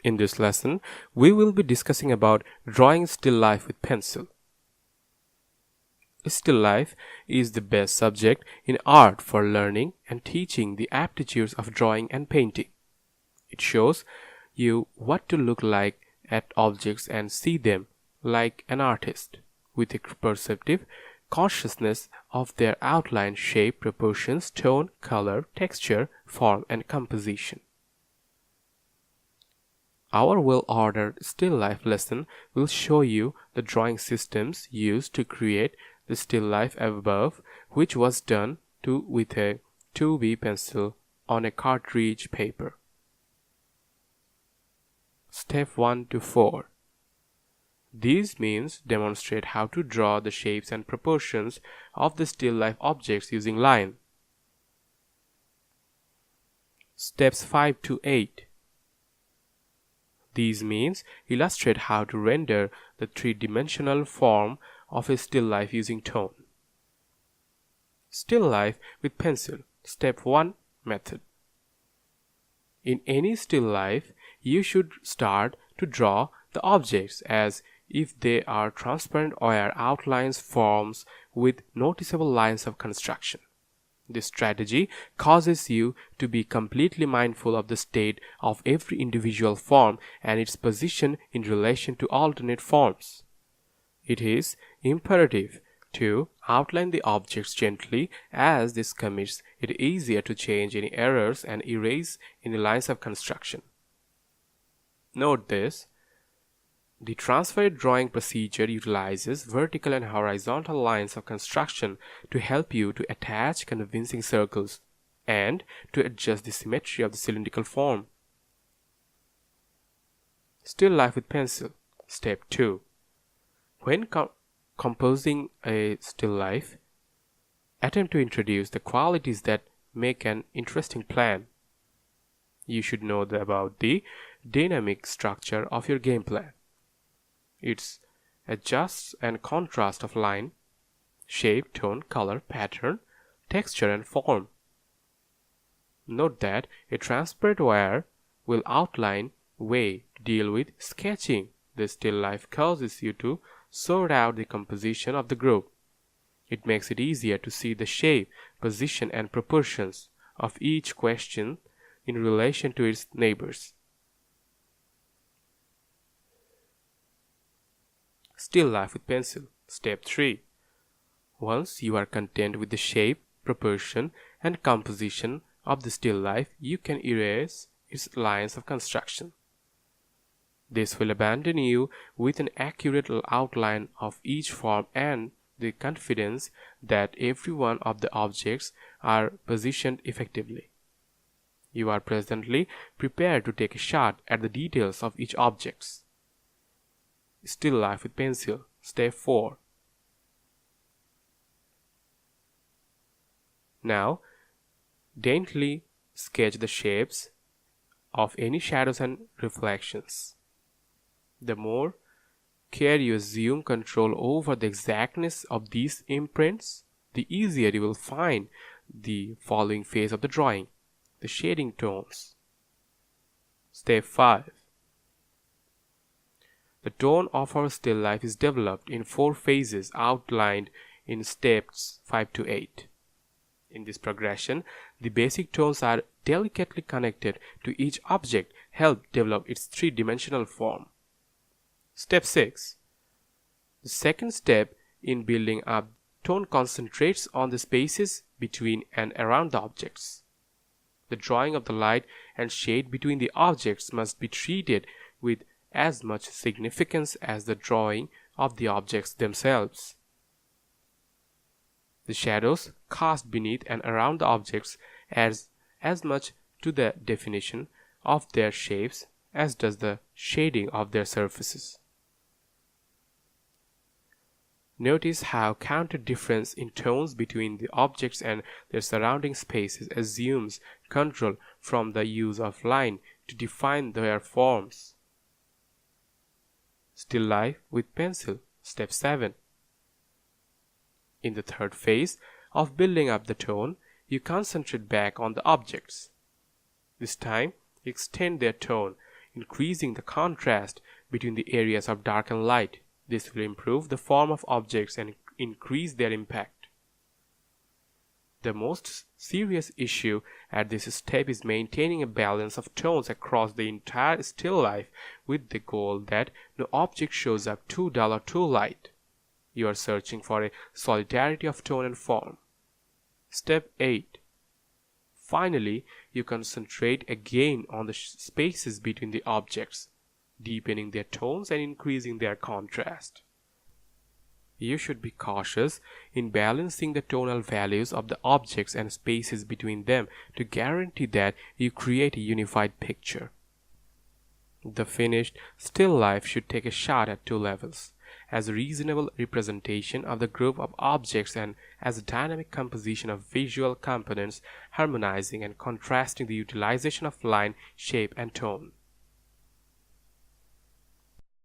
In this lesson, we will be discussing about drawing still life with pencil. Still life is the best subject in art for learning and teaching the aptitudes of drawing and painting. It shows you what to look like at objects and see them like an artist, with a perceptive consciousness of their outline, shape, proportions, tone, color, texture, form, and composition. Our well-ordered still life lesson will show you the drawing systems used to create the still life above, which was done with a 2B pencil on a cartridge paper. Step 1 to 4. These means demonstrate how to draw the shapes and proportions of the still life objects using line. Steps 5 to 8. These means illustrate how to render the three-dimensional form of a still life using tone. Still life with pencil. Step 1 method. In any still life, you should start to draw the objects as if they are transparent or outlines forms with noticeable lines of construction. This strategy causes you to be completely mindful of the state of every individual form and its position in relation to alternate forms. It is imperative to outline the objects gently, as this makes it easier to change any errors and erase any lines of construction. Note this. The transferred drawing procedure utilizes vertical and horizontal lines of construction to help you to attach convincing circles and to adjust the symmetry of the cylindrical form. Still life with pencil. Step 2. When composing a still life, attempt to introduce the qualities that make an interesting plan. You should know about the dynamic structure of your game plan. Its adjusts and contrast of line, shape, tone, color, pattern, texture, and form. Note that a transparent wire will outline way to deal with sketching. The still life causes you to sort out the composition of the group. It makes it easier to see the shape, position, and proportions of each question in relation to its neighbors. Still life with pencil. Step 3. Once you are content with the shape, proportion, and composition of the still life, you can erase its lines of construction. This will abandon you with an accurate outline of each form and the confidence that every one of the objects are positioned effectively. You are presently prepared to take a shot at the details of each object. Still life with pencil. Step 4. Now, daintily sketch the shapes of any shadows and reflections. The more care you assume control over the exactness of these imprints, the easier you will find the following phase of the drawing, the shading tones. Step 5. The tone of our still life is developed in 4 phases outlined in steps 5 to 8. In this progression, the basic tones are delicately connected to each object, help develop its three-dimensional form. Step 6. The second step in building up tone concentrates on the spaces between and around the objects. The drawing of the light and shade between the objects must be treated with as much significance as the drawing of the objects themselves. The shadows cast beneath and around the objects adds as much to the definition of their shapes as does the shading of their surfaces. Notice how counter difference in tones between the objects and their surrounding spaces assumes control from the use of line to define their forms. Still life with pencil. Step 7. In the third phase of building up the tone, you concentrate back on the objects. This time, extend their tone increasing the contrast between the areas of dark and light. This will improve the form of objects and increase their impact. The most serious issue at this step is maintaining a balance of tones across the entire still life with the goal that no object shows up too dull or too light. You are searching for a solidarity of tone and form. Step 8. Finally, you concentrate again on the spaces between the objects, deepening their tones and increasing their contrast. You should be cautious in balancing the tonal values of the objects and spaces between them to guarantee that you create a unified picture. The finished still life should take a shot at two levels, as a reasonable representation of the group of objects and as a dynamic composition of visual components harmonizing and contrasting the utilization of line, shape, and tone.